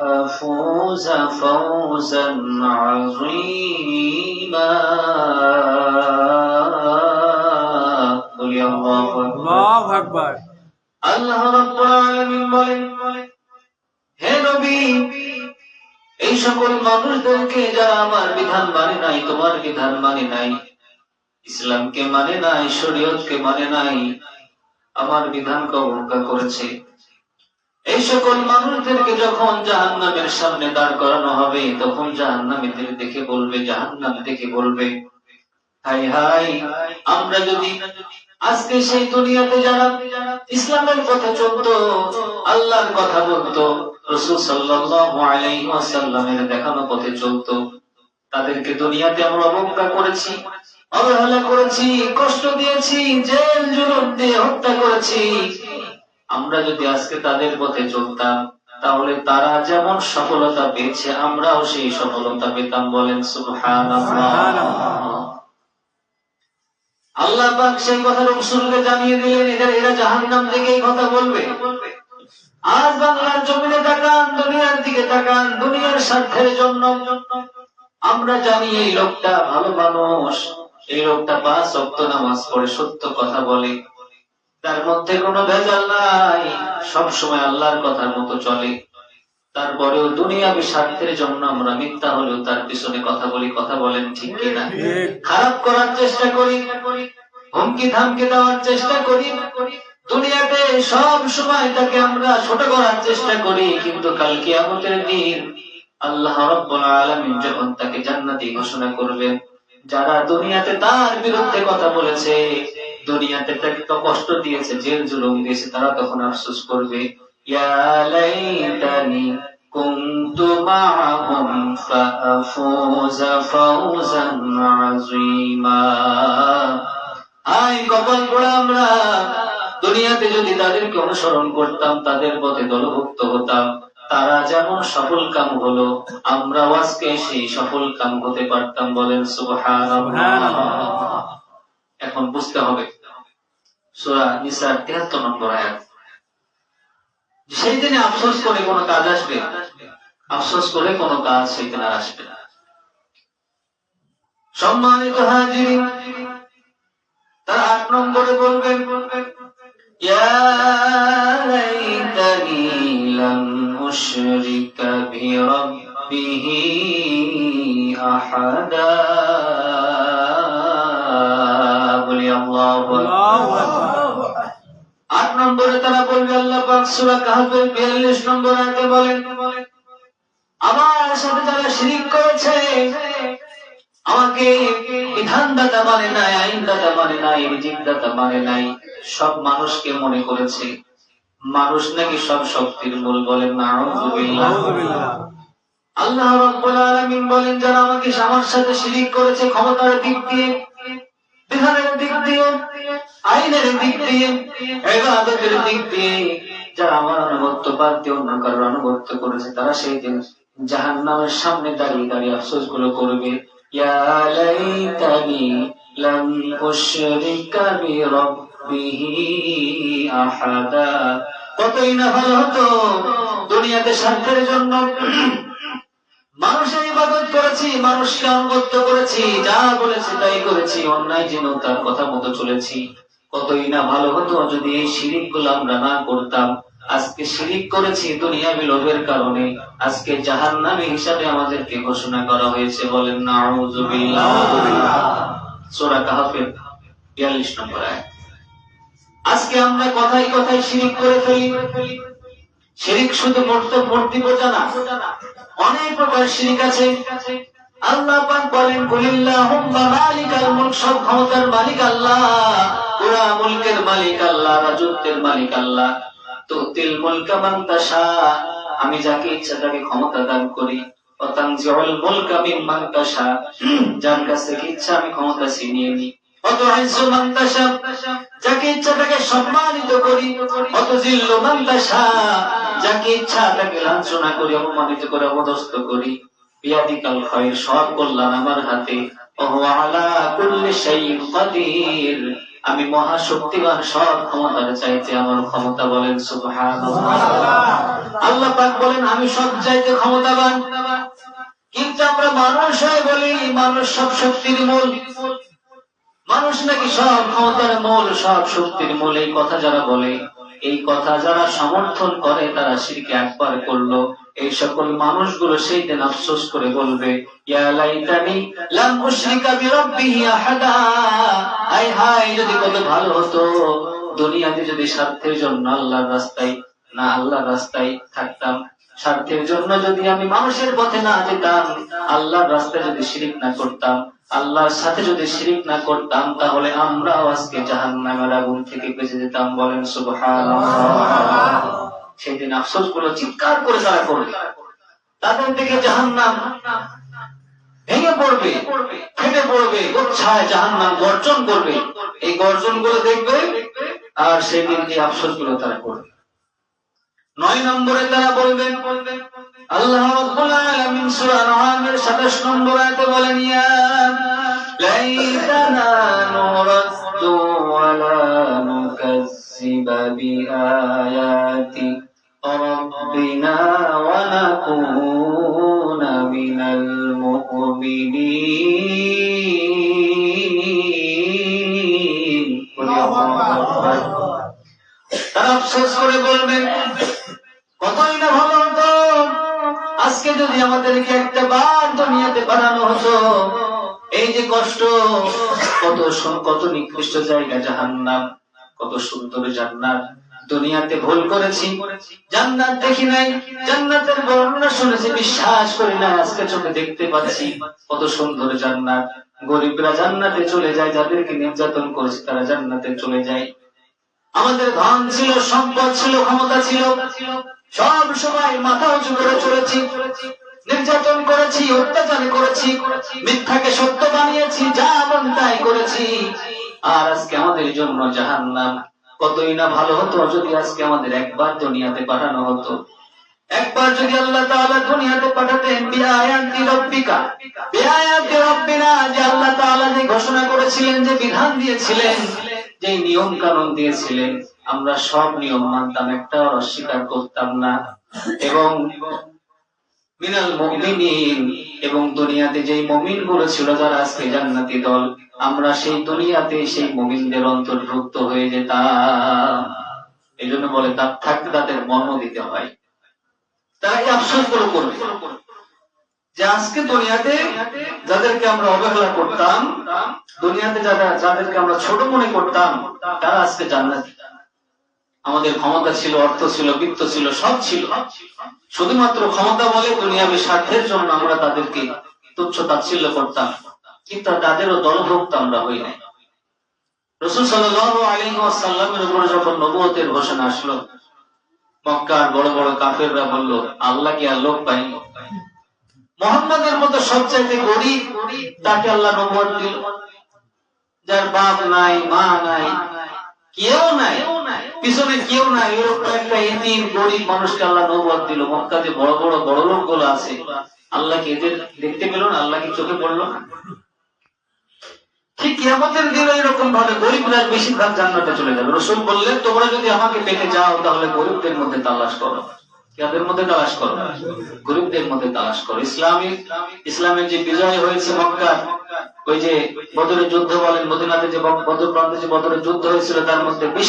فأفوز فوزا عظيما قل يا الله أكبر আল্লাহ রাব্বুল আলামিন বলেন, হে নবী, এই সকল মানুষদেরকে যারা আমার বিধান মানে নাই, তোমার বিধান মানে নাই, ইসলামকে মানে নাই, শরীয়তকে মানে নাই, আমার বিধানকে অবজ্ঞা করেছে, এই সকল মানুষদেরকে যখন জাহান্নামের সামনে দাঁড় করানো হবে, তখন জাহান্নামীদের দেখে বলবে, জাহান্নাম দেখে বলবে, হাই হাই, আমরা যদি আজকে সেই দুনিয়াতে যারা ইসলামের পথে চলতো, আল্লাহর কথা বলতো, রাসূল সাল্লাল্লাহু আলাইহি ওয়াসাল্লামের দেখানো পথে চলতো, তাদেরকে দুনিয়াতে আমরা অবজ্ঞা করেছি, অবহেলা করেছি, কষ্ট দিয়েছি, জেল জুলুম দিয়ে হত্যা করেছি, আমরা যদি আজকে তাদের পথে চলতাম, তাহলে তারা যেমন সফলতা পেয়েছে আমরাও সেই সফলতা পেতাম। বলেন সুবহানাল্লাহ। আল্লাহ পাক সেই কথা রাসূলকে জানিয়ে দিলেন, এরা জাহান্নাম থেকে এই কথা বলবে। আজ বাংলার জমিনে তাকান, দুনিয়ার দিকে তাকান, দুনিয়ার স্বার্থের জন্য আমরা জানি এই লোকটা ভালো মানুষ, এই লোকটা 5 ওয়াক্ত নামাজ পড়ে, সত্য কথা বলে, তার মধ্যে কোনো ভেজাল নাই, সব সময় আল্লাহর কথার মতো চলে, তারপরেও দুনিয়াবী স্বার্থের জন্য আমরা মিথ্যা হলেও তার পিছনে কথা বলি। কথা বলেন ঠিক কিনা? খারাপ করার চেষ্টা করি, হুমকি ধামকি দেওয়ার চেষ্টা করি, দুনিয়াতে সব সময় তাকে আমরা ছোট করার চেষ্টা করি, কিন্তু কাল কিয়ামতের দিন আল্লাহ রাব্বুল আলামিন যখন তাকে জান্নাতি ঘোষণা করবেন, যারা দুনিয়াতে তার বিরুদ্ধে কথা বলেছে, দুনিয়াতে তাকে কষ্ট দিয়েছে, জেল জুলুম দিয়েছে, তারা তখন আফসোস করবে, ইয়া লাইতানি কুনতু মাআহুম ফাআফুযা ফাওজান আযীমা। আই কপাল পোড়া আমরা, দুনিয়াতে যদি তাদেরকে অনুসরণ করতাম, তাদের পথে দলভুক্ত হতাম, তারা যেমন সফল কাম হলো, আমরাও আজকে সেই সফল কাম হতে পারতাম। বলেন সুবহানাল্লাহ। এখন বুঝতে হবে সূরা নিসার ৭৩ নম্বর আয়াত, সেই দিনে আফসোস করে কোনো কাজ আসবে? আফসোস করে কোনো কাজ সেই দিন আর আসবে না। সম্মানিত হাজিরিন, তারা ৮ নম্বরে বলবেন, ইয়া লাইতানি লাম উশরিকা বিরাব্বিহি আহাদা। বলি আল্লাহু আকবার। ৮ নম্বরে তারা বলবে, আল্লাহ পাক সূরা কাহফের ৪২ নম্বর আয়াতে বলেন, আমার সাথে যারা শিরক করেছে, আমাকে বিধানদাতা মানে নাই, আইনদাতা মানে নাই, রিজিকদাতা মানে নাই, সব মানুষকে মনে করেছে মানুষ নাকি সব শক্তির মূল। বলেন নাউযুবিল্লাহ। আল্লাহ রাব্বুল আলামিন বলেন, যারা আমাকে আমার সাথে শিরক করেছে, ক্ষমতার দিক দিয়ে, বিধানের দিক দিয়ে, আইনের দিক দিয়ে, ইবাদতের দিক দিয়ে, যারা আমার আনুগত্য বাদ দিয়ে অন্য কারোর আনুগত্য করেছে, তারা সেই দিন জাহান্নামের সামনে দাঁড়িয়ে দাঁড়িয়ে আফসোস গুলো করবে, ইয়া লাইতানি লাম উশরিকা বিরাব্বিহি আহাদা। কতই না ভালো হতো দুনিয়াতে স্বার্থের জন্য মানুষের ইবাদত করেছি, মানুষকে আনুগত্য করেছি, যা বলেছি তাই করেছি, অন্যায় জেনেও তার কথা মতো চলেছি। কতই না ভালো হতো যদি এই শিরিক গুলো আমরা না করতাম। আজকে শিরিক করেছি দুনিয়াবী লোভের কারণে, আজকে জাহান্নামী হিসাবে আমাদেরকে ঘোষণা করা হয়েছে। বলেন নাউযুবিল্লাহ। সূরা কাহফের ৪২ নম্বর আয়াত। আজকে আমরা কথায় কথায় শিরিক করে ফেলি। শিরিক শুধু মূর্তি পূজা না, অনেক প্রকার শিরিক আছে। আল্লাহ পাক বলেন, কুলিল্লাহুম্মা মালিকাল মুলক, সব ক্ষমতার মালিক আল্লাহ, পুরা মুলকের মালিক আল্লাহ, রাজত্বের মালিক আল্লাহ। তুতিল মুলকা মান তাশা, আমি যাকে ইচ্ছা তাকে ক্ষমতা দান করি। ওয়া তানজিউল মুলকা মিম্মান তাশা, যার কাছ থেকে ইচ্ছা আমি ক্ষমতা ছিনিয়ে নিই। ওয়া তুইজ্জু মান তাশা, যাকে ইচ্ছা তাকে সম্মানিত করি। ওয়া তুযিল্লু মান তাশা, যাকে ইচ্ছা তাকে লাঞ্ছনা করি, অপমানিত করে অপদস্থ করি। বিয়াদিকাল খায়র, সব কল্যাণ আমার হাতে। ওয়া হুয়া আলা কুল্লি শাইইন কাদির, আমি মহাশক্তিমান, সব ক্ষমতার চাইতে আমার ক্ষমতা। বলেন সুবহানাল্লাহ। আল্লাহ পাক বলেন আমি সব চাইতে ক্ষমতাবান। কিন্তু আমরা মানুষ হয়ে বলি মানুষ সব শক্তির মূল, মানুষ নাকি সব ক্ষমতার মূল, সব শক্তির মূল। এই কথা যারা বলে, এই কথা যারা সমর্থন করে, তারা শিরকে আকবার করলো। এই সকল মানুষগুলো সেই দিন আফসোস করে বলবে, ইয়া লাইতানি লাম উশরিকা বিরাব্বিহি আহাদা। হায় হায়, যদি কত ভালো হতো দুনিয়াতে যদি স্বার্থের জন্য আল্লাহর রাস্তায় থাকতাম, স্বার্থের জন্য যদি আমি মানুষের পথে না যেতাম, আল্লাহর রাস্তায় যদি শিরিক না করতাম, আল্লাহর সাথে যদি শিরিক না করতাম, তাহলে আমরাও আজকে জাহান্নামের আগুন থেকে বেঁচে যেতাম। বলেন সুবহানাল্লাহ। সেদিন আফসোস গুলো চিৎকার করে তারা করবে, তাদের থেকে জাহান্নাম ভেঙে পড়বে, ফেটে পড়বে, উচ্ছায় জাহান্নাম গর্জন করবে। এই গর্জন গুলো দেখবে আর সেদিন এই আফসোস গুলো তারা করবে। 9 নম্বরে তারা বলবেন, আল্লাহ রাব্বুল আলামিন সূরা আনআমের 27 নম্বর আয়াতে বলেন, ইয়া লাইতানা নুরাদ্দু ওয়ালা নুকাজ্জিবা বিআয়াতি রাব্বিনা ওয়া নাকুনা মিনাল মুমিনিন। তারা আফসোস করে বলবেন, কতই না ভালো হতো আজকে যদি আমাদেরকে একটা বার দুনিয়াতে বানানো হতো। এই যে কষ্ট, কত নিকৃষ্ট জায়গা জাহান্নাম, কত সুন্দর জান্নাত। দুনিয়াতে ভুল করেছি, জান্নাত দেখি নাই, জান্নাতের বর্ণনা শুনেছি, বিশ্বাস করি না, আজকে চোখে দেখতে পাচ্ছি কত সুন্দর জান্নাত। গরিবরা জান্নাতে চলে যায়, যাদেরকে নির্যাতন করেছে তারা জান্নাতে চলে যায়। আমাদের ধন ছিল, সম্পদ ছিল, ক্ষমতা ছিল, সব সময় মাথা উঁচু করে চলেছি, নির্যাতন করেছি, অত্যাচার করেছি, মিথ্যাকে সত্য বানিয়েছি, যা মন তাই করেছি। আর আজকে আমাদের জন্য জাহান্নাম। কতই না ভালো হতো যদি আজকে আমাদের একবার দুনিয়াতে পাঠানো হতো। একবার যদি আল্লাহ তাআলা দুনিয়াতে পাঠাতেন, বিআয়াতি রাব্বিকা, বিআয়াতি রাব্বিনা, যে আল্লাহ তাআলা যে ঘোষণা করেছিলেন, যে বিধান দিয়েছিলেন, যে নিয়ম কানুন দিয়েছিলেন, আমরা সব নিয়ম মানতাম, একটাও অস্বীকার করতাম না। এবং মিনাল মুমিনিন, এবং দুনিয়াতে যেই মুমিন গুলো ছিল যারা আজকে জান্নাতি দল, আমরা সেই দুনিয়াতে সেই মুমিনদের অন্তর্ভুক্ত হয়ে যেতাম। এই জন্য বলে তার থাকতে তাদের মনও দিতে হয়। তারা এই আফসোস গুলো করবে যে আজকে দুনিয়াতে যাদেরকে আমরা অবহেলা করতাম, দুনিয়াতে যাদেরকে আমরা ছোট মনে করতাম, তারা আজকে জান্নাতি। আমাদের ক্ষমতা ছিল, অর্থ ছিল, বিত্ত ছিল, সব ছিল, শুধুমাত্র ক্ষমতা বলে দুনিয়াবী স্বার্থের জন্য আমরা তাদেরকে তুচ্ছ তাচ্ছিল্য করতাম, কিন্তু তাদেরও দলভুক্ত আমরা হই নাই। রাসূল সাল্লাল্লাহু আলাইহি ওয়াসাল্লামের উপর যখন নবুয়তের ঘোষণা আসলো, মক্কার বড় বড় কাফেররা বলল, আল্লাহ কি আর লোক পাইনি? মুহাম্মাদের মতো সবচাইতে গরীব, তাকে আল্লাহ নবুয়ত দিল। যার বাপ নাই, মা নাই, কেউ নাই, পিছনে কেউ নাই, এরকম একটা এতিম গরীব মানুষকে আল্লাহ নবুয়ত দিল। মক্কাতে বড় বড় লোক গুলো আছে, আল্লাহ কি এদের দেখতে পেল না? আল্লাহ কি চোখে পড়লো না? ঠিক কিয়ামতের দিনে এরকম ভাবে গরিবরা বেশিরভাগ জান্নাতে চলে যাবে। রাসূল বললেন, তোমরা যদি আমাকে পেতে যাও তাহলে গরিবদের মধ্যে তালাশ করো। কাদের মধ্যে তালাশ করো? গরিবদের মধ্যে তালাশ করো। ইসলামের যে বিজয় হয়েছে মক্কা, ওই যে বদরের যুদ্ধ বলেন, মদিনাতে যে বদর প্রান্তে যে বদরের যুদ্ধ হয়েছিল, তার মধ্যে বেশি